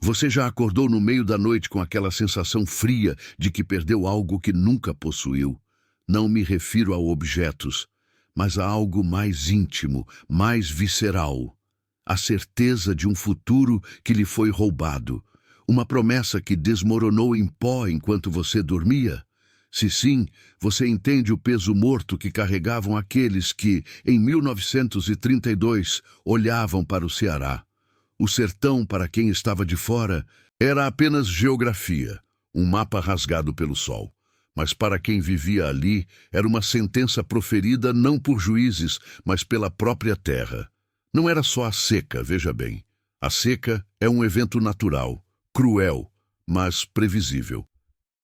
Você já acordou no meio da noite com aquela sensação fria de que perdeu algo que nunca possuiu? Não me refiro a objetos, mas a algo mais íntimo, mais visceral. A certeza de um futuro que lhe foi roubado. Uma promessa que desmoronou em pó enquanto você dormia? Se sim, você entende o peso morto que carregavam aqueles que, em 1932, olhavam para o Ceará. O sertão, para quem estava de fora, era apenas geografia, um mapa rasgado pelo sol. Mas para quem vivia ali, era uma sentença proferida não por juízes, mas pela própria terra. Não era só a seca, veja bem. A seca é um evento natural, cruel, mas previsível.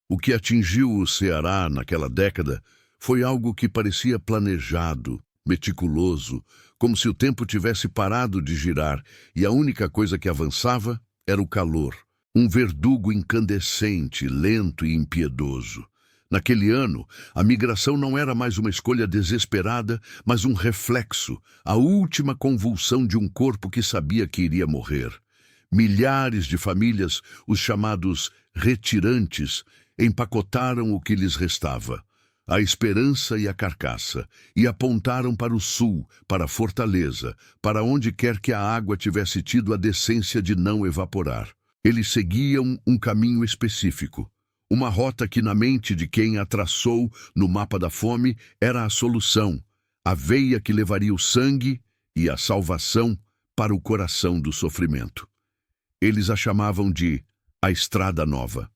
O que atingiu o Ceará naquela década foi algo que parecia planejado, meticuloso, como se o tempo tivesse parado de girar e a única coisa que avançava era o calor, um verdugo incandescente, lento e impiedoso. Naquele ano, a migração não era mais uma escolha desesperada, mas um reflexo, a última convulsão de um corpo que sabia que iria morrer. Milhares de famílias, os chamados retirantes, empacotaram o que lhes restava, a esperança e a carcaça, e apontaram para o sul, para a fortaleza, para onde quer que a água tivesse tido a decência de não evaporar. Eles seguiam um caminho específico, uma rota que na mente de quem a traçou no mapa da fome era a solução, a veia que levaria o sangue e a salvação para o coração do sofrimento. Eles a chamavam de a Estrada Nova.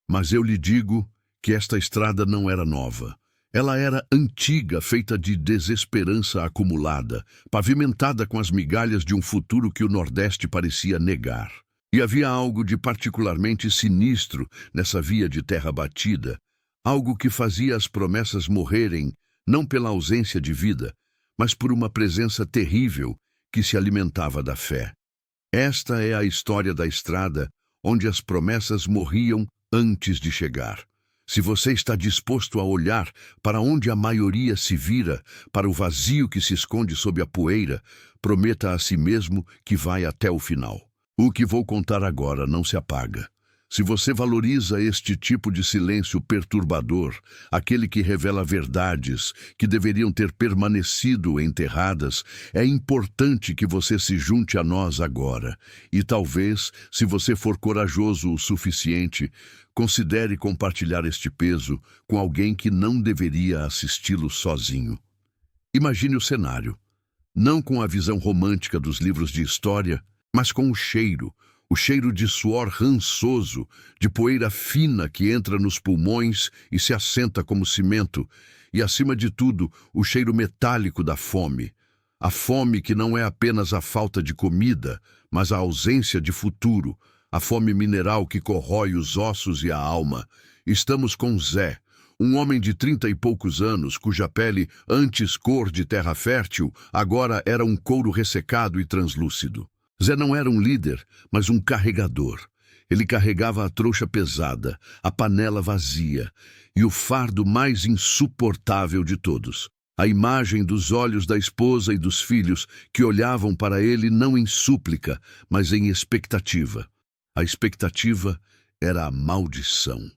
Mas eu lhe digo que esta estrada não era nova. Ela era antiga, feita de desesperança acumulada, pavimentada com as migalhas de um futuro que o Nordeste parecia negar. E havia algo de particularmente sinistro nessa via de terra batida, algo que fazia as promessas morrerem, não pela ausência de vida, mas por uma presença terrível que se alimentava da fé. Esta é a história da estrada, onde as promessas morriam antes de chegar. Se você está disposto a olhar para onde a maioria se vira, para o vazio que se esconde sob a poeira, prometa a si mesmo que vai até o final. O que vou contar agora não se apaga. Se você valoriza este tipo de silêncio perturbador, aquele que revela verdades que deveriam ter permanecido enterradas, é importante que você se junte a nós agora. E talvez, se você for corajoso o suficiente, considere compartilhar este peso com alguém que não deveria assisti-lo sozinho. Imagine o cenário, não com a visão romântica dos livros de história, mas com o cheiro de suor rançoso, de poeira fina que entra nos pulmões e se assenta como cimento, e, acima de tudo, o cheiro metálico da fome. A fome que não é apenas a falta de comida, mas a ausência de futuro, a fome mineral que corrói os ossos e a alma. Estamos com Zé, um homem de 30 e poucos anos, cuja pele, antes cor de terra fértil, agora era um couro ressecado e translúcido. Zé não era um líder, mas um carregador. Ele carregava a trouxa pesada, a panela vazia e o fardo mais insuportável de todos. A imagem dos olhos da esposa e dos filhos que olhavam para ele não em súplica, mas em expectativa. A expectativa era a maldição.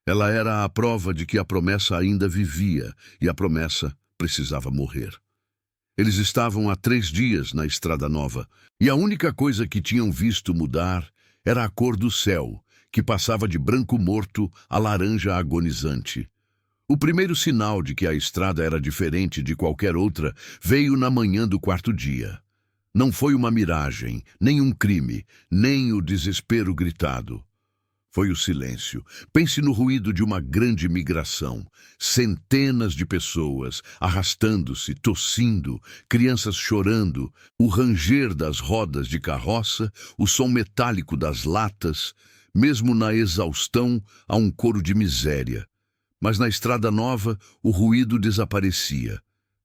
Ela era a prova de que a promessa ainda vivia e a promessa precisava morrer. Eles estavam há 3 dias na Estrada Nova, e a única coisa que tinham visto mudar era a cor do céu, que passava de branco morto a laranja agonizante. O primeiro sinal de que a estrada era diferente de qualquer outra veio na manhã do 4º dia. Não foi uma miragem, nem um crime, nem o desespero gritado. Foi o silêncio. Pense no ruído de uma grande migração. Centenas de pessoas arrastando-se, tossindo, crianças chorando, o ranger das rodas de carroça, o som metálico das latas. Mesmo na exaustão, há um coro de miséria. Mas na Estrada Nova, o ruído desaparecia.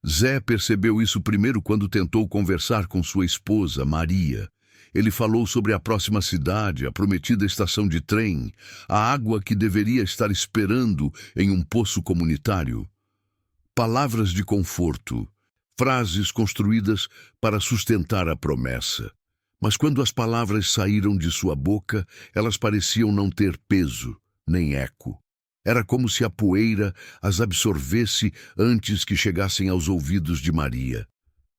Zé percebeu isso primeiro quando tentou conversar com sua esposa, Maria. Ele falou sobre a próxima cidade, a prometida estação de trem, a água que deveria estar esperando em um poço comunitário. Palavras de conforto, frases construídas para sustentar a promessa. Mas quando as palavras saíram de sua boca, elas pareciam não ter peso, nem eco. Era como se a poeira as absorvesse antes que chegassem aos ouvidos de Maria.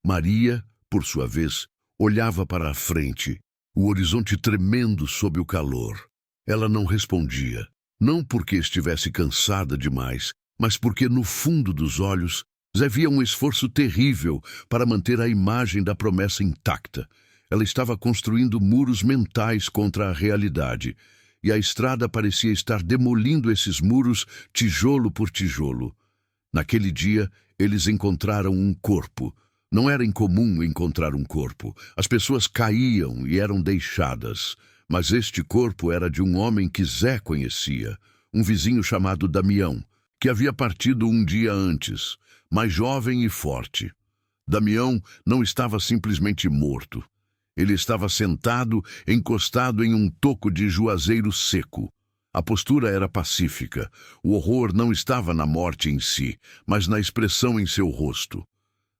Maria, por sua vez, olhava para a frente, o horizonte tremendo sob o calor. Ela não respondia, não porque estivesse cansada demais, mas porque no fundo dos olhos havia um esforço terrível para manter a imagem da promessa intacta. Ela estava construindo muros mentais contra a realidade, e a estrada parecia estar demolindo esses muros tijolo por tijolo. Naquele dia, eles encontraram um corpo. Não era incomum encontrar um corpo. As pessoas caíam e eram deixadas. Mas este corpo era de um homem que Zé conhecia, um vizinho chamado Damião, que havia partido um dia antes, mais jovem e forte. Damião não estava simplesmente morto. Ele estava sentado, encostado em um toco de juazeiro seco. A postura era pacífica. O horror não estava na morte em si, mas na expressão em seu rosto.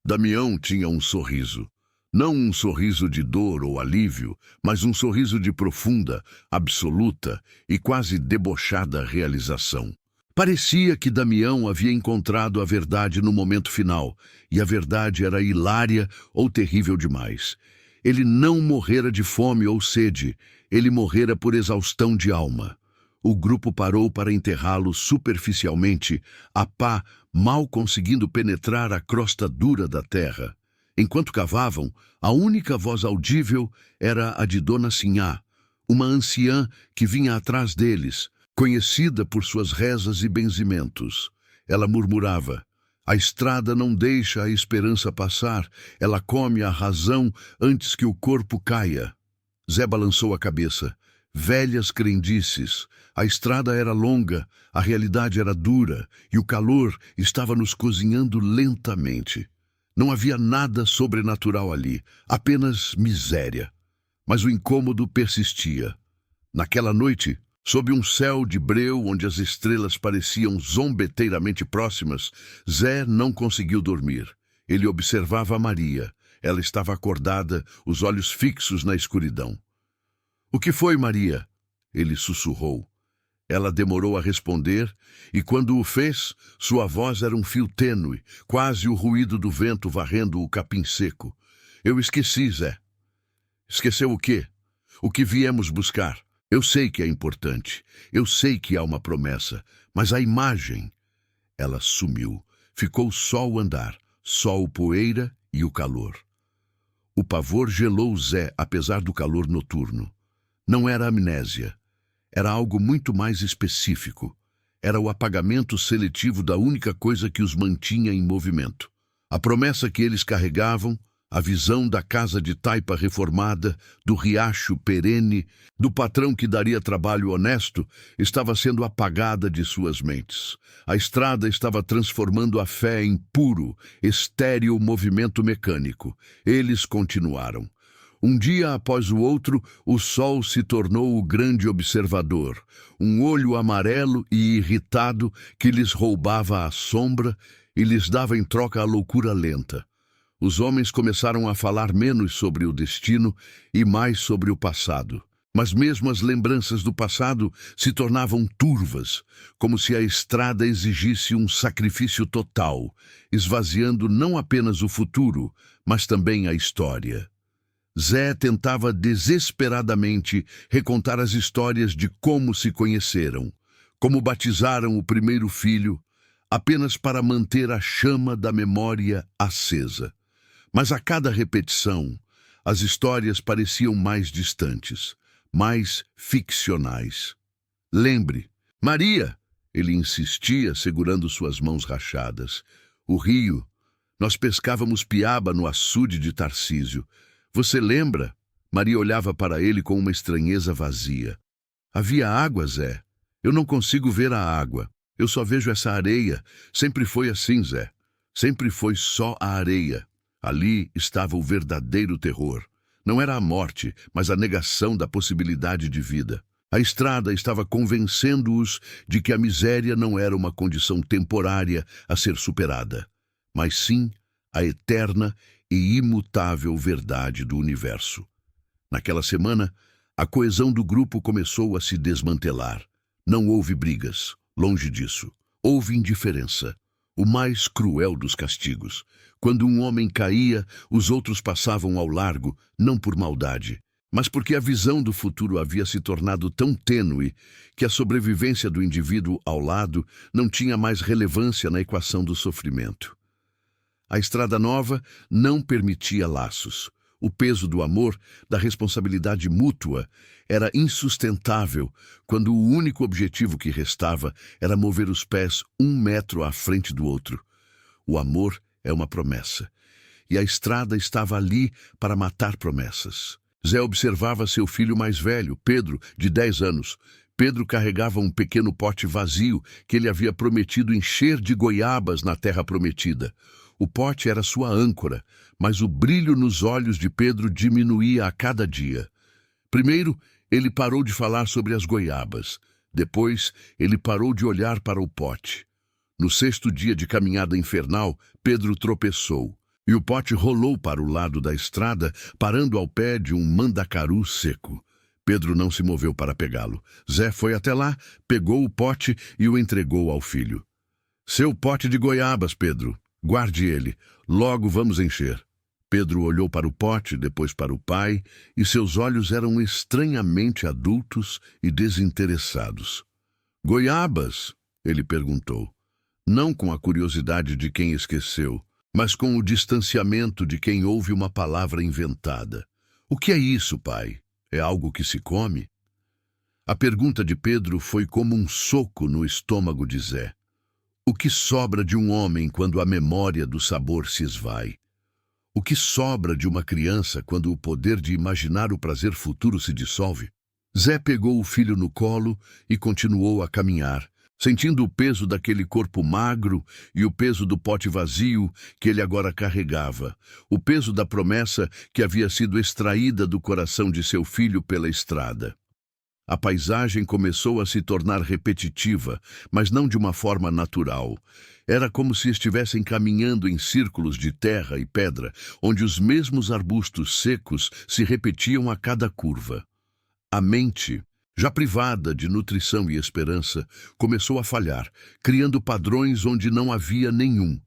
Damião tinha um sorriso. Não um sorriso de dor ou alívio, mas um sorriso de profunda, absoluta e quase debochada realização. Parecia que Damião havia encontrado a verdade no momento final, e a verdade era hilária ou terrível demais. Ele não morrera de fome ou sede, ele morrera por exaustão de alma. O grupo parou para enterrá-lo superficialmente, a pá mal conseguindo penetrar a crosta dura da terra. Enquanto cavavam, a única voz audível era a de Dona Sinhá, uma anciã que vinha atrás deles, conhecida por suas rezas e benzimentos. Ela murmurava: "A estrada não deixa a esperança passar, ela come a razão antes que o corpo caia." Zé balançou a cabeça. Velhas crendices. A estrada era longa, a realidade era dura, e o calor estava nos cozinhando lentamente. Não havia nada sobrenatural ali, apenas miséria. Mas o incômodo persistia. Naquela noite, sob um céu de breu onde as estrelas pareciam zombeteiramente próximas, Zé não conseguiu dormir. Ele observava a Maria. Ela estava acordada, os olhos fixos na escuridão. "O que foi, Maria?" ele sussurrou. Ela demorou a responder, e quando o fez, sua voz era um fio tênue, quase o ruído do vento varrendo o capim seco. "Eu esqueci, Zé." "Esqueceu o quê?" "O que viemos buscar. Eu sei que é importante. Eu sei que há uma promessa. Mas a imagem..." Ela sumiu. Ficou só o andar, só o poeira e o calor. O pavor gelou Zé, apesar do calor noturno. Não era amnésia. Era algo muito mais específico. Era o apagamento seletivo da única coisa que os mantinha em movimento. A promessa que eles carregavam, a visão da casa de taipa reformada, do riacho perene, do patrão que daria trabalho honesto, estava sendo apagada de suas mentes. A estrada estava transformando a fé em puro, estéril movimento mecânico. Eles continuaram. Um dia após o outro, o sol se tornou o grande observador, um olho amarelo e irritado que lhes roubava a sombra e lhes dava em troca a loucura lenta. Os homens começaram a falar menos sobre o destino e mais sobre o passado. Mas mesmo as lembranças do passado se tornavam turvas, como se a estrada exigisse um sacrifício total, esvaziando não apenas o futuro, mas também a história. Zé tentava desesperadamente recontar as histórias de como se conheceram, como batizaram o primeiro filho, apenas para manter a chama da memória acesa. Mas a cada repetição, as histórias pareciam mais distantes, mais ficcionais. "Lembre, Maria!" ele insistia, segurando suas mãos rachadas. "O rio. Nós pescávamos piaba no açude de Tarcísio. Você lembra?" Maria olhava para ele com uma estranheza vazia. "Havia água, Zé. Eu não consigo ver a água. Eu só vejo essa areia. Sempre foi assim, Zé. Sempre foi só a areia." Ali estava o verdadeiro terror. Não era a morte, mas a negação da possibilidade de vida. A estrada estava convencendo-os de que a miséria não era uma condição temporária a ser superada, mas sim a eterna e imutável verdade do universo. Naquela semana, a coesão do grupo começou a se desmantelar. Não houve brigas, longe disso. Houve indiferença, o mais cruel dos castigos. Quando um homem caía, os outros passavam ao largo, não por maldade, mas porque a visão do futuro havia se tornado tão tênue que a sobrevivência do indivíduo ao lado não tinha mais relevância na equação do sofrimento. A estrada nova não permitia laços. O peso do amor, da responsabilidade mútua, era insustentável quando o único objetivo que restava era mover os pés 1 metro à frente do outro. O amor é uma promessa, e a estrada estava ali para matar promessas. Zé observava seu filho mais velho, Pedro, de 10 anos. Pedro carregava um pequeno pote vazio que ele havia prometido encher de goiabas na terra prometida. O pote era sua âncora, mas o brilho nos olhos de Pedro diminuía a cada dia. Primeiro, ele parou de falar sobre as goiabas. Depois, ele parou de olhar para o pote. No 6º dia de caminhada infernal, Pedro tropeçou, e o pote rolou para o lado da estrada, parando ao pé de um mandacaru seco. Pedro não se moveu para pegá-lo. Zé foi até lá, pegou o pote e o entregou ao filho. "Seu pote de goiabas, Pedro. Guarde ele. Logo vamos encher." Pedro olhou para o pote, depois para o pai, e seus olhos eram estranhamente adultos e desinteressados. "Goiabas?" ele perguntou. Não com a curiosidade de quem esqueceu, mas com o distanciamento de quem ouve uma palavra inventada. "O que é isso, pai? É algo que se come?" A pergunta de Pedro foi como um soco no estômago de Zé. O que sobra de um homem quando a memória do sabor se esvai? O que sobra de uma criança quando o poder de imaginar o prazer futuro se dissolve? Zé pegou o filho no colo e continuou a caminhar, sentindo o peso daquele corpo magro e o peso do pote vazio que ele agora carregava, o peso da promessa que havia sido extraída do coração de seu filho pela estrada. A paisagem começou a se tornar repetitiva, mas não de uma forma natural. Era como se estivessem caminhando em círculos de terra e pedra, onde os mesmos arbustos secos se repetiam a cada curva. A mente, já privada de nutrição e esperança, começou a falhar, criando padrões onde não havia nenhum.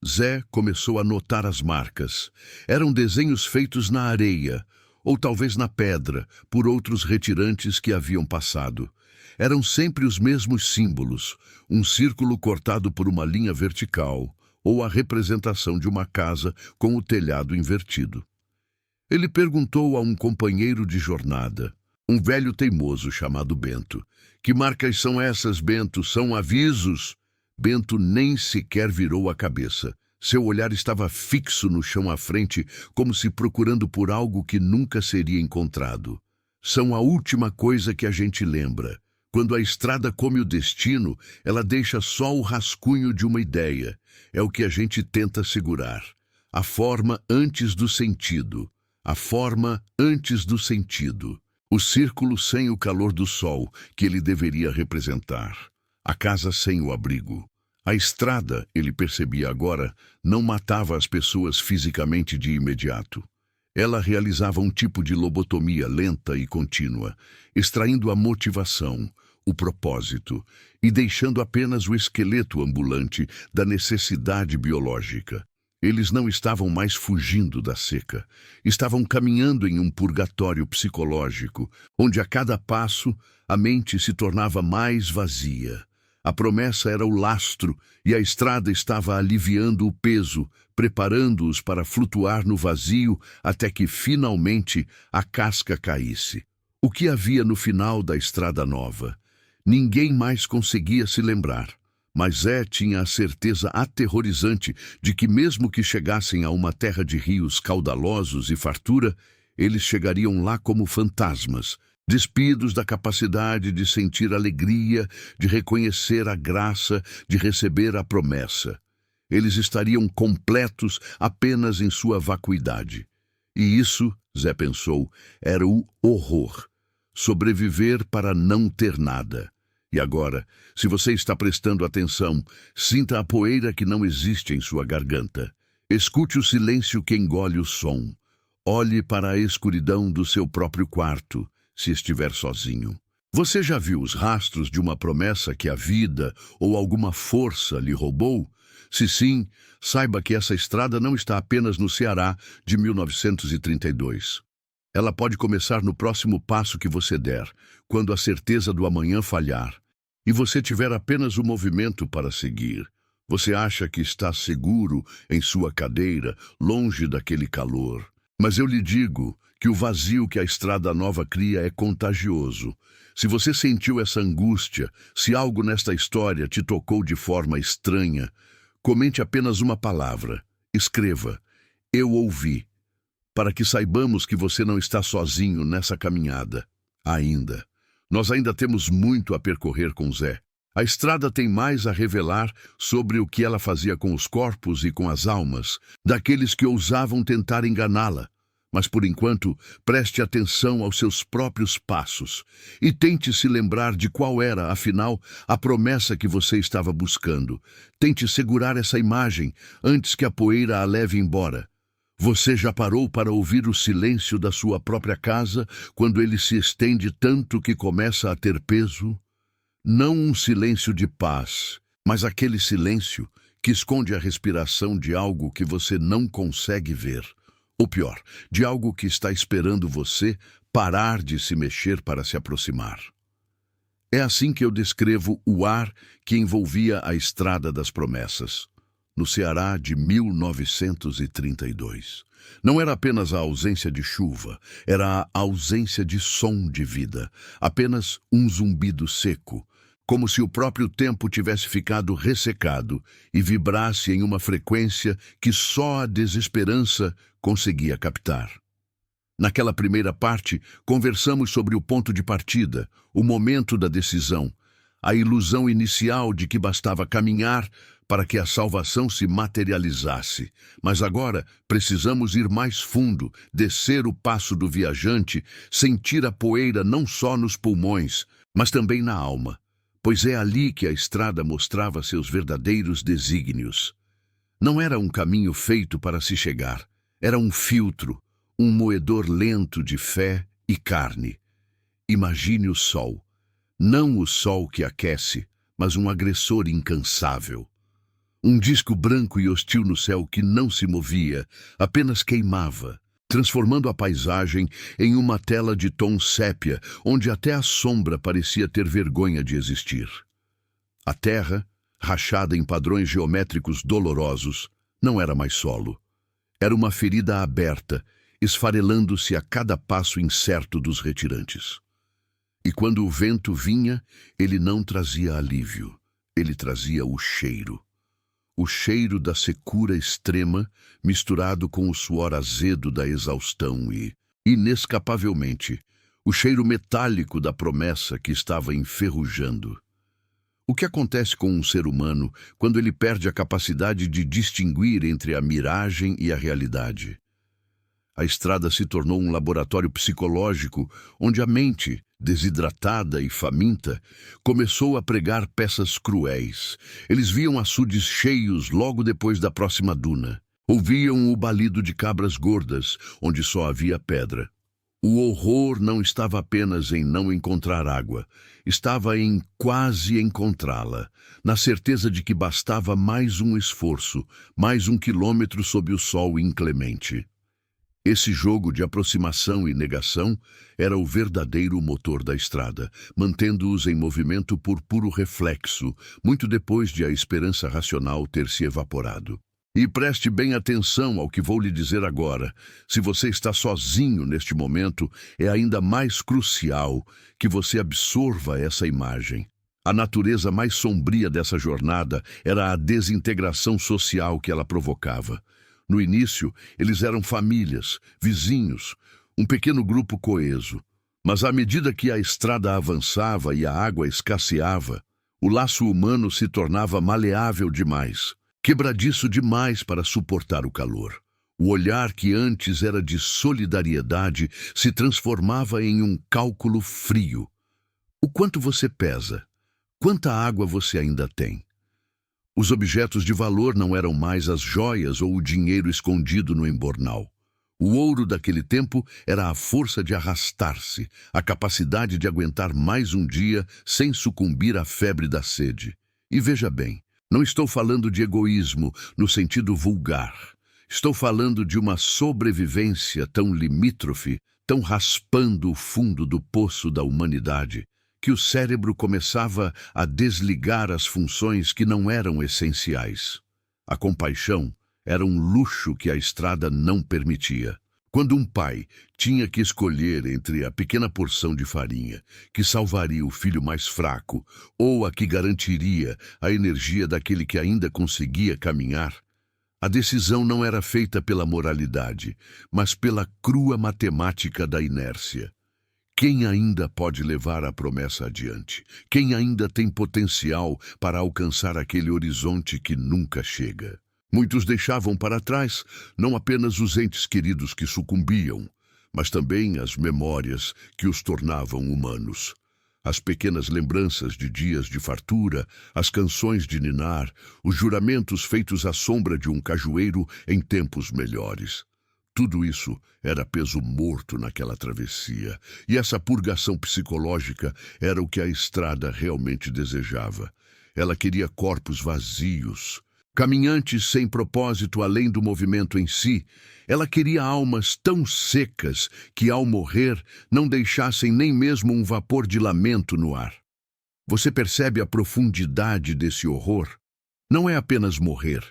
Zé começou a notar as marcas. Eram desenhos feitos na areia, ou talvez na pedra, por outros retirantes que haviam passado. Eram sempre os mesmos símbolos, um círculo cortado por uma linha vertical, ou a representação de uma casa com o telhado invertido. Ele perguntou a um companheiro de jornada, um velho teimoso chamado Bento. "Que marcas são essas, Bento? São avisos?" Bento nem sequer virou a cabeça. Seu olhar estava fixo no chão à frente, como se procurando por algo que nunca seria encontrado. "São a última coisa que a gente lembra. Quando a estrada come o destino, ela deixa só o rascunho de uma ideia. É o que a gente tenta segurar. A forma antes do sentido. A forma antes do sentido. O círculo sem o calor do sol, que ele deveria representar. A casa sem o abrigo. A estrada, ele percebia agora, não matava as pessoas fisicamente de imediato. Ela realizava um tipo de lobotomia lenta e contínua, extraindo a motivação, o propósito, e deixando apenas o esqueleto ambulante da necessidade biológica. Eles não estavam mais fugindo da seca. Estavam caminhando em um purgatório psicológico, onde a cada passo a mente se tornava mais vazia. A promessa era o lastro e a estrada estava aliviando o peso, preparando-os para flutuar no vazio até que, finalmente, a casca caísse. O que havia no final da estrada nova? Ninguém mais conseguia se lembrar, mas Zé tinha a certeza aterrorizante de que, mesmo que chegassem a uma terra de rios caudalosos e fartura, eles chegariam lá como fantasmas, despidos da capacidade de sentir alegria, de reconhecer a graça, de receber a promessa. Eles estariam completos apenas em sua vacuidade. E isso, Zé pensou, era o horror. Sobreviver para não ter nada. E agora, se você está prestando atenção, sinta a poeira que não existe em sua garganta. Escute o silêncio que engole o som. olhe para a escuridão do seu próprio quarto, se estiver sozinho. Você já viu os rastros de uma promessa que a vida ou alguma força lhe roubou? Se sim, saiba que essa estrada não está apenas no Ceará de 1932. Ela pode começar no próximo passo que você der, quando a certeza do amanhã falhar, e você tiver apenas o movimento para seguir. Você acha que está seguro em sua cadeira, longe daquele calor. Mas eu lhe digo que o vazio que a estrada nova cria é contagioso. Se você sentiu essa angústia, se algo nesta história te tocou de forma estranha, comente apenas uma palavra. Escreva: "Eu ouvi", para que saibamos que você não está sozinho nessa caminhada. Ainda. Nós ainda temos muito a percorrer com Zé. A estrada tem mais a revelar sobre o que ela fazia com os corpos e com as almas daqueles que ousavam tentar enganá-la. Mas, por enquanto, preste atenção aos seus próprios passos e tente se lembrar de qual era, afinal, a promessa que você estava buscando. Tente segurar essa imagem antes que a poeira a leve embora. Você já parou para ouvir o silêncio da sua própria casa quando ele se estende tanto que começa a ter peso? Não um silêncio de paz, mas aquele silêncio que esconde a respiração de algo que você não consegue ver. Ou pior, de algo que está esperando você parar de se mexer para se aproximar. É assim que eu descrevo o ar que envolvia a Estrada das Promessas, no Ceará de 1932. Não era apenas a ausência de chuva, era a ausência de som de vida, apenas um zumbido seco, como se o próprio tempo tivesse ficado ressecado e vibrasse em uma frequência que só a desesperança conseguia captar. Naquela primeira parte, conversamos sobre o ponto de partida, o momento da decisão, a ilusão inicial de que bastava caminhar para que a salvação se materializasse. Mas agora precisamos ir mais fundo, descer o passo do viajante, sentir a poeira não só nos pulmões, mas também na alma. Pois é ali que a estrada mostrava seus verdadeiros desígnios. Não era um caminho feito para se chegar, era um filtro, um moedor lento de fé e carne. Imagine o sol, não o sol que aquece, mas um agressor incansável. Um disco branco e hostil no céu que não se movia, apenas queimava, transformando a paisagem em uma tela de tom sépia, onde até a sombra parecia ter vergonha de existir. A terra, rachada em padrões geométricos dolorosos, não era mais solo. Era uma ferida aberta, esfarelando-se a cada passo incerto dos retirantes. E quando o vento vinha, ele não trazia alívio, ele trazia o cheiro. O cheiro da secura extrema, misturado com o suor azedo da exaustão e, inescapavelmente, o cheiro metálico da promessa que estava enferrujando. O que acontece com um ser humano quando ele perde a capacidade de distinguir entre a miragem e a realidade? A estrada se tornou um laboratório psicológico onde a mente, desidratada e faminta, começou a pregar peças cruéis. Eles viam açudes cheios logo depois da próxima duna. Ouviam o balido de cabras gordas, onde só havia pedra. O horror não estava apenas em não encontrar água, estava em quase encontrá-la, na certeza de que bastava mais um esforço, mais um quilômetro sob o sol inclemente. Esse jogo de aproximação e negação era o verdadeiro motor da estrada, mantendo-os em movimento por puro reflexo, muito depois de a esperança racional ter se evaporado. E preste bem atenção ao que vou lhe dizer agora. Se você está sozinho neste momento, é ainda mais crucial que você absorva essa imagem. A natureza mais sombria dessa jornada era a desintegração social que ela provocava. No início, eles eram famílias, vizinhos, um pequeno grupo coeso. Mas à medida que a estrada avançava e a água escasseava, o laço humano se tornava maleável demais, quebradiço demais para suportar o calor. O olhar que antes era de solidariedade se transformava em um cálculo frio. O quanto você pesa? Quanta água você ainda tem? Os objetos de valor não eram mais as joias ou o dinheiro escondido no embornal. O ouro daquele tempo era a força de arrastar-se, a capacidade de aguentar mais um dia sem sucumbir à febre da sede. E veja bem, não estou falando de egoísmo no sentido vulgar. Estou falando de uma sobrevivência tão limítrofe, tão raspando o fundo do poço da humanidade, que o cérebro começava a desligar as funções que não eram essenciais. A compaixão era um luxo que a estrada não permitia. Quando um pai tinha que escolher entre a pequena porção de farinha que salvaria o filho mais fraco ou a que garantiria a energia daquele que ainda conseguia caminhar, a decisão não era feita pela moralidade, mas pela crua matemática da inércia. Quem ainda pode levar a promessa adiante? Quem ainda tem potencial para alcançar aquele horizonte que nunca chega? Muitos deixavam para trás não apenas os entes queridos que sucumbiam, mas também as memórias que os tornavam humanos. As pequenas lembranças de dias de fartura, as canções de ninar, os juramentos feitos à sombra de um cajueiro em tempos melhores. Tudo isso era peso morto naquela travessia, e essa purgação psicológica era o que a estrada realmente desejava. Ela queria corpos vazios, caminhantes sem propósito além do movimento em si. Ela queria almas tão secas que, ao morrer, não deixassem nem mesmo um vapor de lamento no ar. Você percebe a profundidade desse horror? Não é apenas morrer.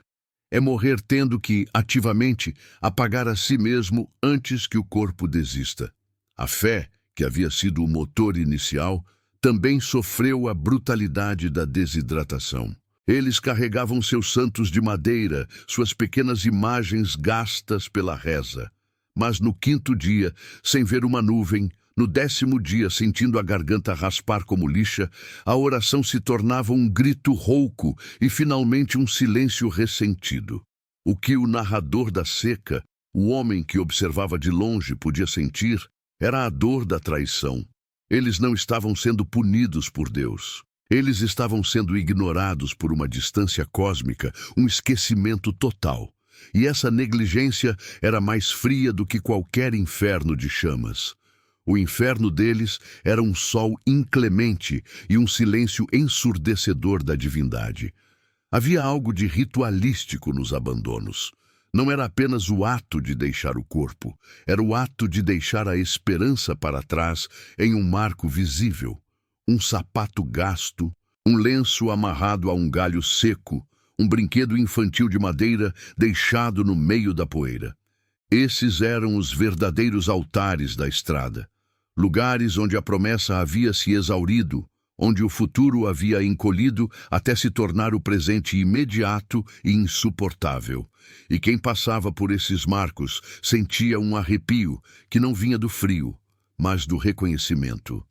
É morrer tendo que, ativamente, apagar a si mesmo antes que o corpo desista. A fé, que havia sido o motor inicial, também sofreu a brutalidade da desidratação. Eles carregavam seus santos de madeira, suas pequenas imagens gastas pela reza. Mas no 5º dia, sem ver uma nuvem, no 10º dia, sentindo a garganta raspar como lixa, a oração se tornava um grito rouco e finalmente um silêncio ressentido. O que o narrador da seca, o homem que observava de longe, podia sentir era a dor da traição. Eles não estavam sendo punidos por Deus. Eles estavam sendo ignorados por uma distância cósmica, um esquecimento total. E essa negligência era mais fria do que qualquer inferno de chamas. O inferno deles era um sol inclemente e um silêncio ensurdecedor da divindade. Havia algo de ritualístico nos abandonos. Não era apenas o ato de deixar o corpo, era o ato de deixar a esperança para trás em um marco visível. Um sapato gasto, um lenço amarrado a um galho seco, um brinquedo infantil de madeira deixado no meio da poeira. Esses eram os verdadeiros altares da estrada. Lugares onde a promessa havia se exaurido, onde o futuro havia encolhido até se tornar o presente imediato e insuportável. E quem passava por esses marcos sentia um arrepio que não vinha do frio, mas do reconhecimento.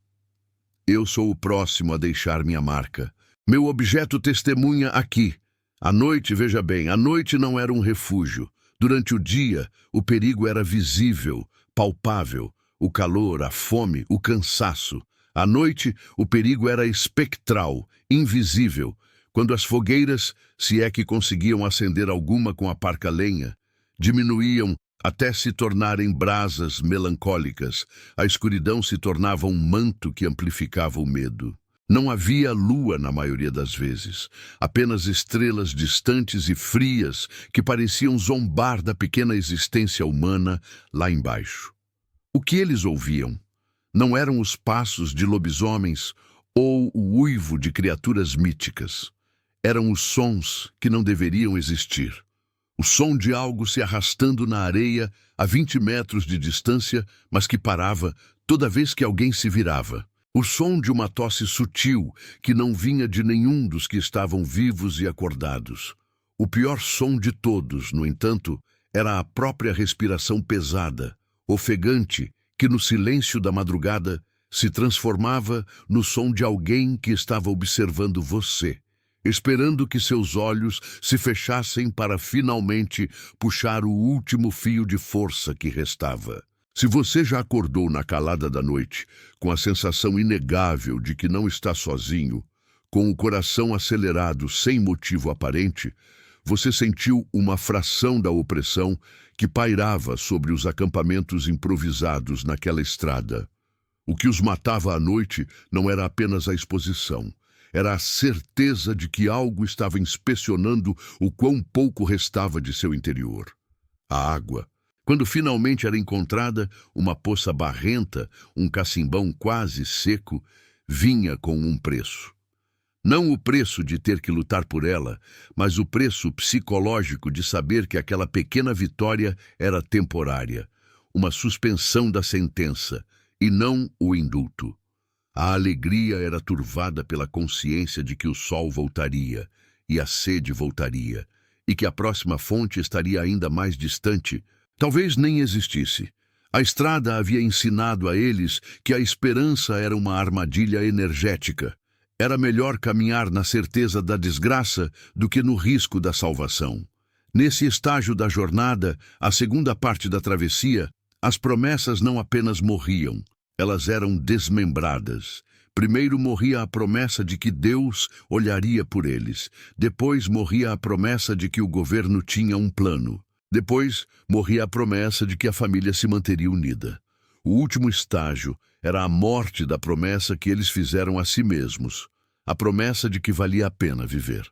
Eu sou o próximo a deixar minha marca. Meu objeto testemunha aqui. À noite, veja bem, a noite não era um refúgio. Durante o dia, o perigo era visível, palpável. O calor, a fome, o cansaço. À noite, o perigo era espectral, invisível. Quando as fogueiras, se é que conseguiam acender alguma com a parca lenha, diminuíam até se tornarem brasas melancólicas, a escuridão se tornava um manto que amplificava o medo. Não havia lua na maioria das vezes, apenas estrelas distantes e frias que pareciam zombar da pequena existência humana lá embaixo. O que eles ouviam não eram os passos de lobisomens ou o uivo de criaturas míticas. Eram os sons que não deveriam existir. O som de algo se arrastando na areia a 20 metros de distância, mas que parava toda vez que alguém se virava. O som de uma tosse sutil que não vinha de nenhum dos que estavam vivos e acordados. O pior som de todos, no entanto, era a própria respiração pesada, ofegante, que no silêncio da madrugada se transformava no som de alguém que estava observando você, esperando que seus olhos se fechassem para finalmente puxar o último fio de força que restava. Se você já acordou na calada da noite, com a sensação inegável de que não está sozinho, com o coração acelerado sem motivo aparente, Você sentiu uma fração da opressão que pairava sobre os acampamentos improvisados naquela estrada. O que os matava à noite não era apenas a exposição. Era a certeza de que algo estava inspecionando o quão pouco restava de seu interior. A água. Quando finalmente era encontrada, uma poça barrenta, um cacimbão quase seco, vinha com um preço. Não o preço de ter que lutar por ela, mas o preço psicológico de saber que aquela pequena vitória era temporária, uma suspensão da sentença, e não o indulto. A alegria era turvada pela consciência de que o sol voltaria, e a sede voltaria, e que a próxima fonte estaria ainda mais distante, talvez nem existisse. A estrada havia ensinado a eles que a esperança era uma armadilha energética. Era melhor caminhar na certeza da desgraça do que no risco da salvação. Nesse estágio da jornada, a segunda parte da travessia, as promessas não apenas morriam, elas eram desmembradas. Primeiro morria a promessa de que Deus olharia por eles. Depois morria a promessa de que o governo tinha um plano. Depois morria a promessa de que a família se manteria unida. O último estágio era a morte da promessa que eles fizeram a si mesmos, a promessa de que valia a pena viver.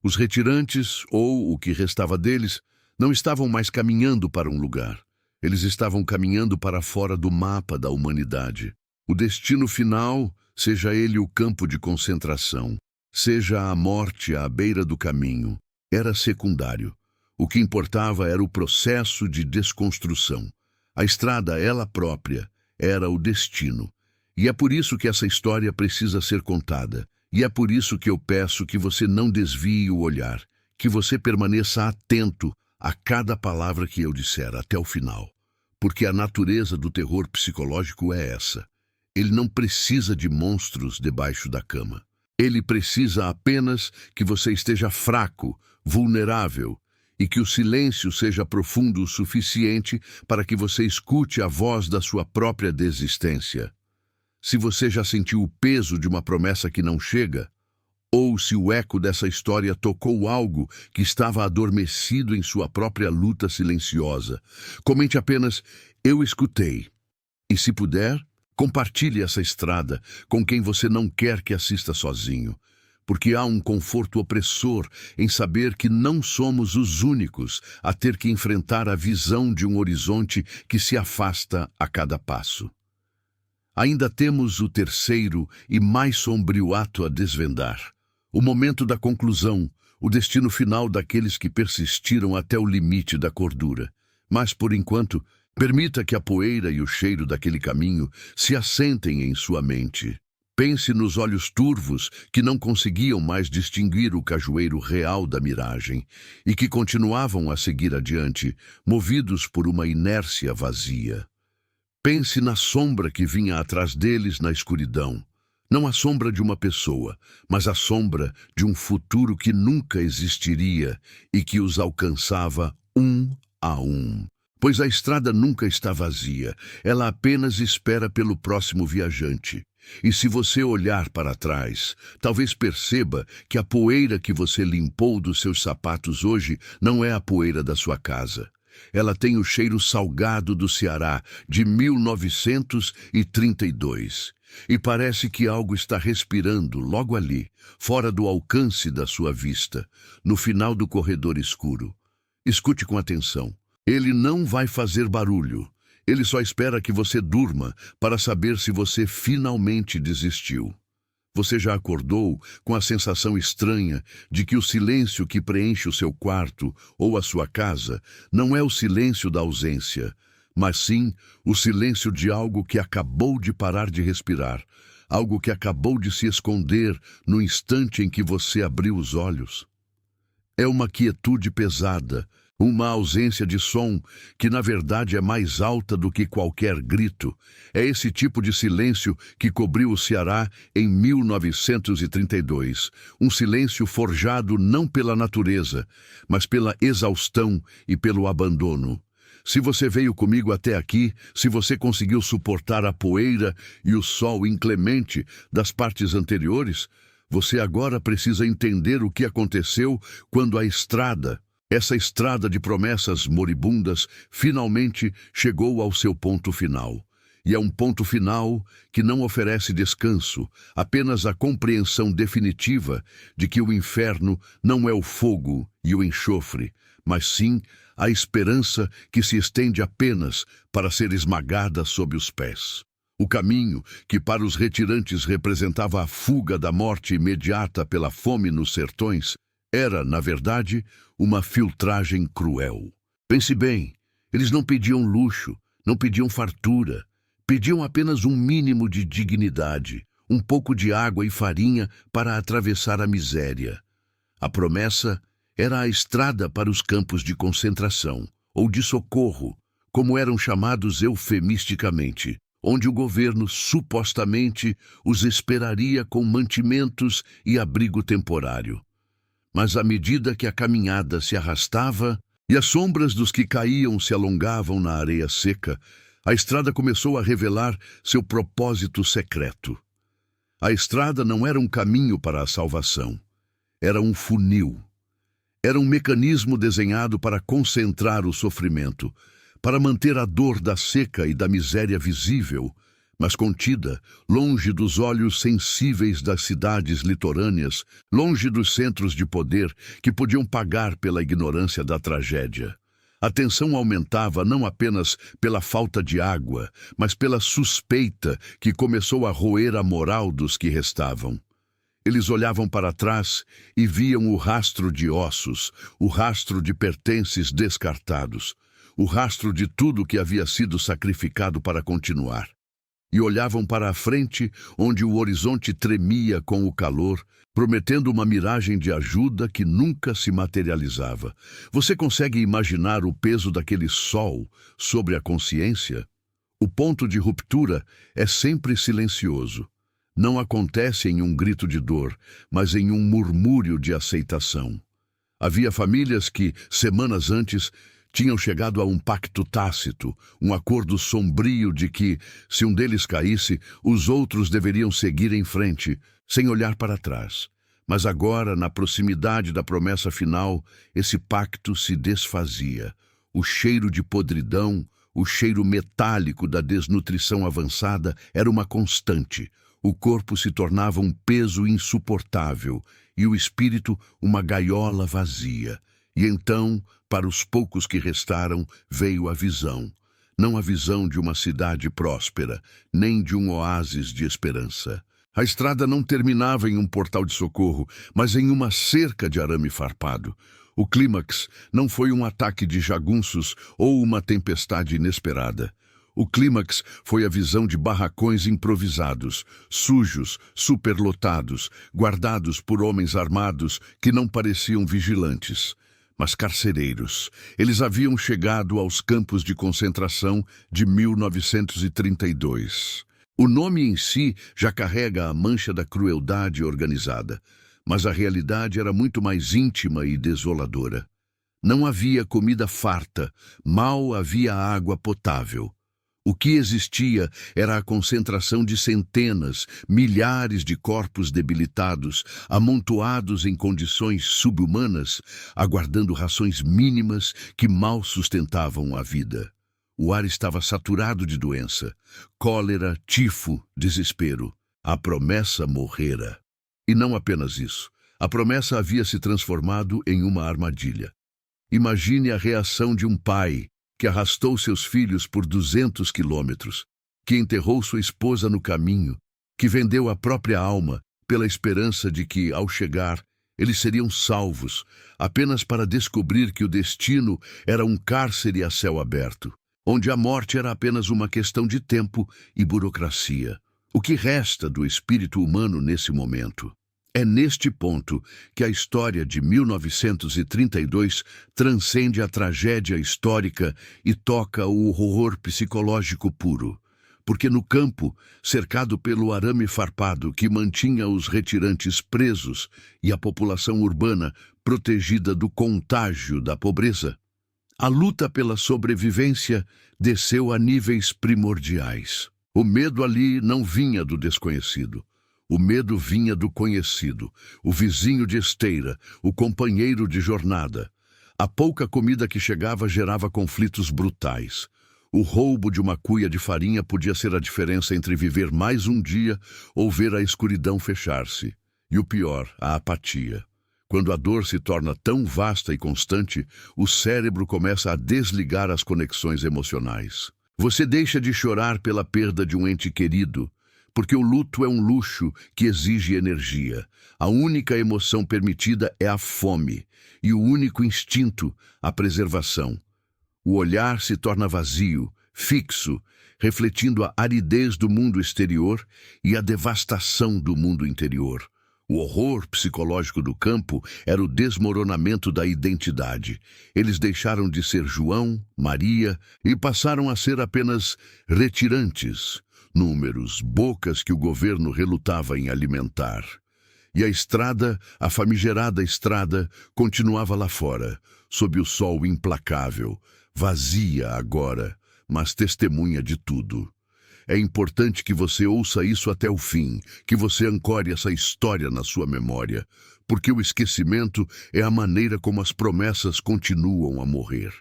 Os retirantes, ou o que restava deles, não estavam mais caminhando para um lugar. Eles estavam caminhando para fora do mapa da humanidade. O destino final, seja ele o campo de concentração, seja a morte à beira do caminho, era secundário. O que importava era o processo de desconstrução. A estrada, ela própria, era o destino. E é por isso que essa história precisa ser contada. E é por isso que eu peço que você não desvie o olhar, que você permaneça atento a cada palavra que eu disser até o final. Porque a natureza do terror psicológico é essa. Ele não precisa de monstros debaixo da cama. Ele precisa apenas que você esteja fraco, vulnerável, e que o silêncio seja profundo o suficiente para que você escute a voz da sua própria desistência. Se você já sentiu o peso de uma promessa que não chega, ou se o eco dessa história tocou algo que estava adormecido em sua própria luta silenciosa, comente apenas, eu escutei. E se puder, compartilhe essa estrada com quem você não quer que assista sozinho. Porque há um conforto opressor em saber que não somos os únicos a ter que enfrentar a visão de um horizonte que se afasta a cada passo. Ainda temos o terceiro e mais sombrio ato a desvendar. O momento da conclusão, o destino final daqueles que persistiram até o limite da cordura. Mas, por enquanto, permita que a poeira e o cheiro daquele caminho se assentem em sua mente. Pense nos olhos turvos que não conseguiam mais distinguir o cajueiro real da miragem e que continuavam a seguir adiante, movidos por uma inércia vazia. Pense na sombra que vinha atrás deles na escuridão. Não a sombra de uma pessoa, mas a sombra de um futuro que nunca existiria e que os alcançava um a um. Pois a estrada nunca está vazia, ela apenas espera pelo próximo viajante. E se você olhar para trás, talvez perceba que a poeira que você limpou dos seus sapatos hoje não é a poeira da sua casa. Ela tem o cheiro salgado do Ceará de 1932. E parece que algo está respirando logo ali, fora do alcance da sua vista, no final do corredor escuro. Escute com atenção. Ele não vai fazer barulho. Ele só espera que você durma para saber se você finalmente desistiu. Você já acordou com a sensação estranha de que o silêncio que preenche o seu quarto ou a sua casa não é o silêncio da ausência, mas sim o silêncio de algo que acabou de parar de respirar, algo que acabou de se esconder no instante em que você abriu os olhos? É uma quietude pesada, uma ausência de som que na verdade é mais alta do que qualquer grito. É esse tipo de silêncio que cobriu o Ceará em 1932. Um silêncio forjado não pela natureza, mas pela exaustão e pelo abandono. Se você veio comigo até aqui, se você conseguiu suportar a poeira e o sol inclemente das partes anteriores, Você agora precisa entender o que aconteceu quando a estrada, essa estrada de promessas moribundas, finalmente chegou ao seu ponto final. E é um ponto final que não oferece descanso, apenas a compreensão definitiva de que o inferno não é o fogo e o enxofre, mas sim a esperança que se estende apenas para ser esmagada sob os pés. O caminho, que para os retirantes representava a fuga da morte imediata pela fome nos sertões, era, na verdade, uma filtragem cruel. Pense bem, eles não pediam luxo, não pediam fartura, pediam apenas um mínimo de dignidade, um pouco de água e farinha para atravessar a miséria. A promessa era a estrada para os campos de concentração, ou de socorro, como eram chamados eufemisticamente, onde o governo supostamente os esperaria com mantimentos e abrigo temporário. Mas à medida que a caminhada se arrastava e as sombras dos que caíam se alongavam na areia seca, a estrada começou a revelar seu propósito secreto. A estrada não era um caminho para a salvação, era um funil. Era um mecanismo desenhado para concentrar o sofrimento, para manter a dor da seca e da miséria visível, mas contida, longe dos olhos sensíveis das cidades litorâneas, longe dos centros de poder que podiam pagar pela ignorância da tragédia. A tensão aumentava não apenas pela falta de água, mas pela suspeita que começou a roer a moral dos que restavam. Eles olhavam para trás e viam o rastro de ossos, o rastro de pertences descartados, o rastro de tudo que havia sido sacrificado para continuar. E olhavam para a frente, onde o horizonte tremia com o calor, prometendo uma miragem de ajuda que nunca se materializava. Você consegue imaginar o peso daquele sol sobre a consciência? O ponto de ruptura é sempre silencioso. Não acontece em um grito de dor, mas em um murmúrio de aceitação. Havia famílias que, semanas antes, tinham chegado a um pacto tácito, um acordo sombrio de que, se um deles caísse, os outros deveriam seguir em frente, sem olhar para trás. Mas agora, na proximidade da promessa final, esse pacto se desfazia. O cheiro de podridão, o cheiro metálico da desnutrição avançada era uma constante. O corpo se tornava um peso insuportável e o espírito uma gaiola vazia. E então, para os poucos que restaram, veio a visão. Não a visão de uma cidade próspera, nem de um oásis de esperança. A estrada não terminava em um portal de socorro, mas em uma cerca de arame farpado. O clímax não foi um ataque de jagunços ou uma tempestade inesperada. O clímax foi a visão de barracões improvisados, sujos, superlotados, guardados por homens armados que não pareciam vigilantes, mas carcereiros. Eles haviam chegado aos campos de concentração de 1932. O nome em si já carrega a mancha da crueldade organizada, mas a realidade era muito mais íntima e desoladora. Não havia comida farta, mal havia água potável. O que existia era a concentração de centenas, milhares de corpos debilitados, amontoados em condições subhumanas, aguardando rações mínimas que mal sustentavam a vida. O ar estava saturado de doença, cólera, tifo, desespero. A promessa morrera. E não apenas isso. A promessa havia se transformado em uma armadilha. Imagine a reação de um pai que arrastou seus filhos por 200 quilômetros, que enterrou sua esposa no caminho, que vendeu a própria alma pela esperança de que, ao chegar, eles seriam salvos, apenas para descobrir que o destino era um cárcere a céu aberto, onde a morte era apenas uma questão de tempo e burocracia. O que resta do espírito humano nesse momento? É neste ponto que a história de 1932 transcende a tragédia histórica e toca o horror psicológico puro. Porque no campo, cercado pelo arame farpado que mantinha os retirantes presos e a população urbana protegida do contágio da pobreza, a luta pela sobrevivência desceu a níveis primordiais. O medo ali não vinha do desconhecido. O medo vinha do conhecido, o vizinho de esteira, o companheiro de jornada. A pouca comida que chegava gerava conflitos brutais. O roubo de uma cuia de farinha podia ser a diferença entre viver mais um dia ou ver a escuridão fechar-se. E o pior, a apatia. Quando a dor se torna tão vasta e constante, o cérebro começa a desligar as conexões emocionais. Você deixa de chorar pela perda de um ente querido, porque o luto é um luxo que exige energia. A única emoção permitida é a fome, e o único instinto, a preservação. O olhar se torna vazio, fixo, refletindo a aridez do mundo exterior e a devastação do mundo interior. O horror psicológico do campo era o desmoronamento da identidade. Eles deixaram de ser João, Maria e passaram a ser apenas retirantes, números, bocas que o governo relutava em alimentar. E a estrada, a famigerada estrada, continuava lá fora, sob o sol implacável, vazia agora, mas testemunha de tudo. É importante que você ouça isso até o fim, que você ancore essa história na sua memória, porque o esquecimento é a maneira como as promessas continuam a morrer.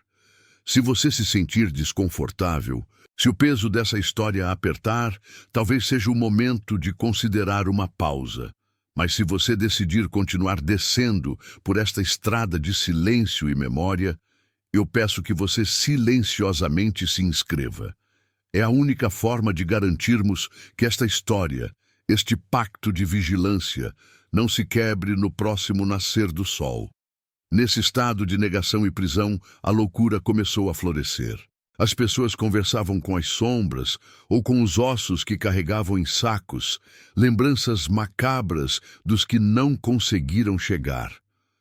Se você se sentir desconfortável, se o peso dessa história apertar, talvez seja o momento de considerar uma pausa. Mas se você decidir continuar descendo por esta estrada de silêncio e memória, eu peço que você silenciosamente se inscreva. É a única forma de garantirmos que esta história, este pacto de vigilância, não se quebre no próximo nascer do sol. Nesse estado de negação e prisão, a loucura começou a florescer. As pessoas conversavam com as sombras ou com os ossos que carregavam em sacos, lembranças macabras dos que não conseguiram chegar.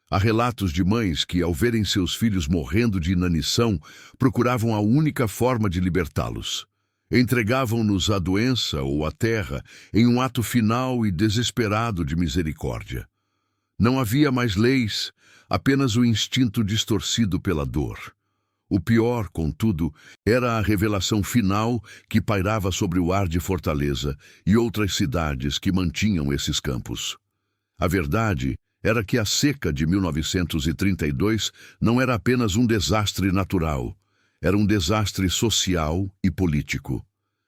Há relatos de mães que, ao verem seus filhos morrendo de inanição, procuravam a única forma de libertá-los. Entregavam-nos à doença ou à terra em um ato final e desesperado de misericórdia. Não havia mais leis, apenas o instinto distorcido pela dor. O pior, contudo, era a revelação final que pairava sobre o ar de Fortaleza e outras cidades que mantinham esses campos. A verdade era que a seca de 1932 não era apenas um desastre natural, era um desastre social e político.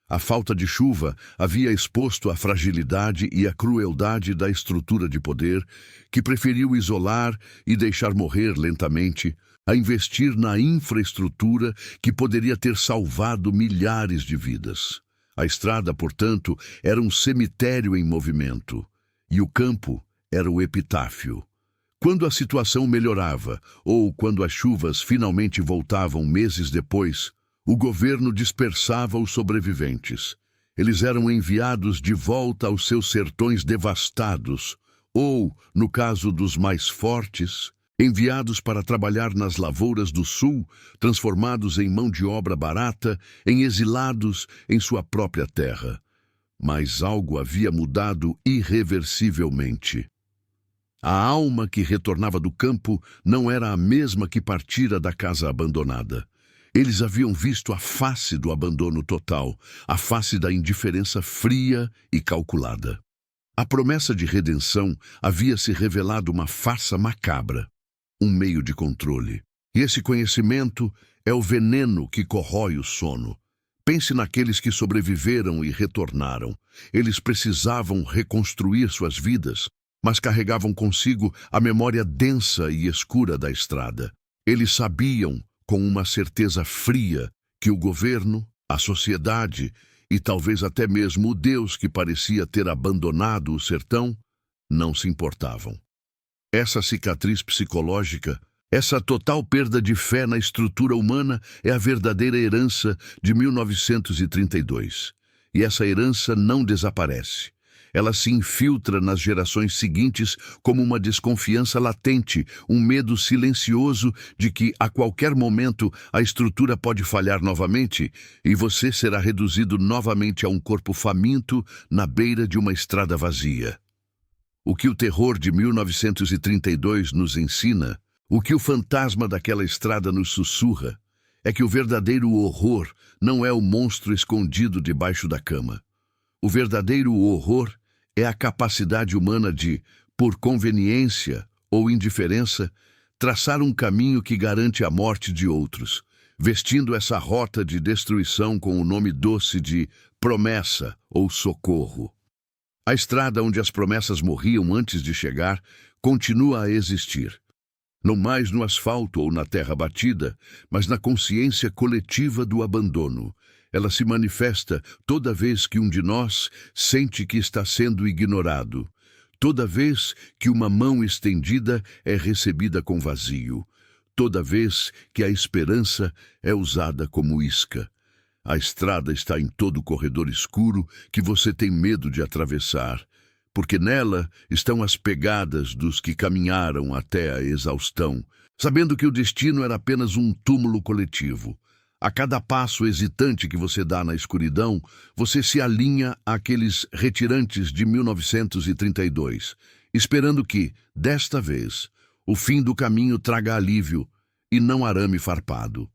A falta de chuva havia exposto a fragilidade e a crueldade da estrutura de poder, que preferiu isolar e deixar morrer lentamente, a investir na infraestrutura que poderia ter salvado milhares de vidas. A estrada, portanto, era um cemitério em movimento, e o campo era o epitáfio. Quando a situação melhorava, ou quando as chuvas finalmente voltavam meses depois, o governo dispersava os sobreviventes. Eles eram enviados de volta aos seus sertões devastados, ou, no caso dos mais fortes, enviados para trabalhar nas lavouras do sul, transformados em mão de obra barata, em exilados em sua própria terra. Mas algo havia mudado irreversivelmente. A alma que retornava do campo não era a mesma que partira da casa abandonada. Eles haviam visto a face do abandono total, a face da indiferença fria e calculada. A promessa de redenção havia se revelado uma farsa macabra, um meio de controle. E esse conhecimento é o veneno que corrói o sono. Pense naqueles que sobreviveram e retornaram. Eles precisavam reconstruir suas vidas, mas carregavam consigo a memória densa e escura da estrada. Eles sabiam, com uma certeza fria, que o governo, a sociedade e talvez até mesmo o Deus que parecia ter abandonado o sertão, não se importavam. Essa cicatriz psicológica, essa total perda de fé na estrutura humana é a verdadeira herança de 1932. E essa herança não desaparece. Ela se infiltra nas gerações seguintes como uma desconfiança latente, um medo silencioso de que, a qualquer momento, a estrutura pode falhar novamente e você será reduzido novamente a um corpo faminto na beira de uma estrada vazia. O que o terror de 1932 nos ensina, o que o fantasma daquela estrada nos sussurra, é que o verdadeiro horror não é o monstro escondido debaixo da cama. O verdadeiro horror É a capacidade humana de, por conveniência ou indiferença, traçar um caminho que garante a morte de outros, vestindo essa rota de destruição com o nome doce de promessa ou socorro. A estrada onde as promessas morriam antes de chegar continua a existir. Não mais no asfalto ou na terra batida, mas na consciência coletiva do abandono. Ela se manifesta toda vez que um de nós sente que está sendo ignorado, toda vez que uma mão estendida é recebida com vazio, toda vez que a esperança é usada como isca. A estrada está em todo corredor escuro que você tem medo de atravessar, porque nela estão as pegadas dos que caminharam até a exaustão, sabendo que o destino era apenas um túmulo coletivo. A cada passo hesitante que você dá na escuridão, você se alinha àqueles retirantes de 1932, esperando que, desta vez, o fim do caminho traga alívio e não arame farpado.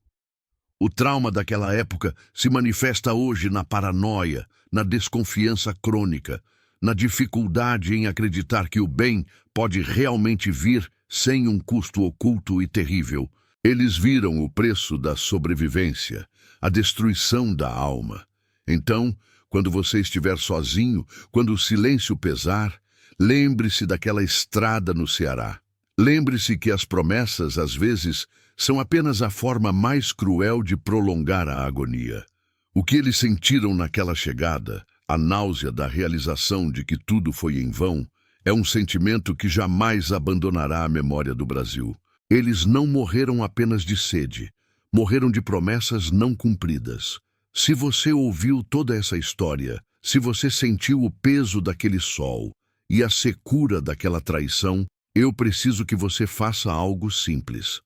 O trauma daquela época se manifesta hoje na paranoia, na desconfiança crônica, na dificuldade em acreditar que o bem pode realmente vir sem um custo oculto e terrível. Eles viram o preço da sobrevivência, a destruição da alma. Então, quando você estiver sozinho, quando o silêncio pesar, lembre-se daquela estrada no Ceará. Lembre-se que as promessas, às vezes, são apenas a forma mais cruel de prolongar a agonia. O que eles sentiram naquela chegada, a náusea da realização de que tudo foi em vão, é um sentimento que jamais abandonará a memória do Brasil. Eles não morreram apenas de sede, morreram de promessas não cumpridas. Se você ouviu toda essa história, se você sentiu o peso daquele sol e a secura daquela traição, eu preciso que você faça algo simples.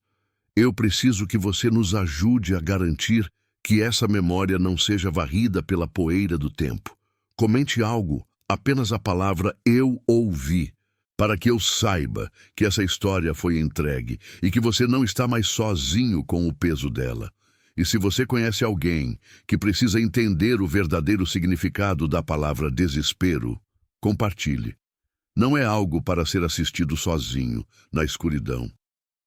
Eu preciso que você nos ajude a garantir que essa memória não seja varrida pela poeira do tempo. Comente algo, apenas a palavra "eu ouvi", para que eu saiba que essa história foi entregue e que você não está mais sozinho com o peso dela. E se você conhece alguém que precisa entender o verdadeiro significado da palavra desespero, compartilhe. Não é algo para ser assistido sozinho, na escuridão.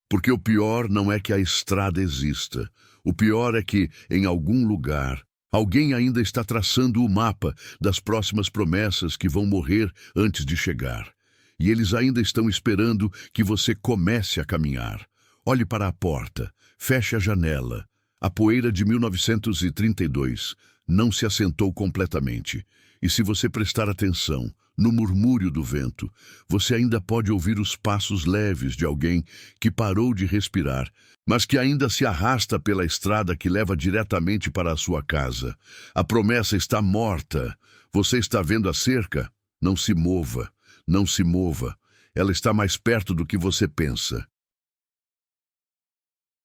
Porque o pior não é que a estrada exista. O pior é que, em algum lugar, alguém ainda está traçando o mapa das próximas promessas que vão morrer antes de chegar. E eles ainda estão esperando que você comece a caminhar. Olhe para a porta, feche a janela. A poeira de 1932 não se assentou completamente. E se você prestar atenção no murmúrio do vento, você ainda pode ouvir os passos leves de alguém que parou de respirar, mas que ainda se arrasta pela estrada que leva diretamente para a sua casa. A promessa está morta. Você está vendo a cerca? Não se mova, não se mova. Ela está mais perto do que você pensa.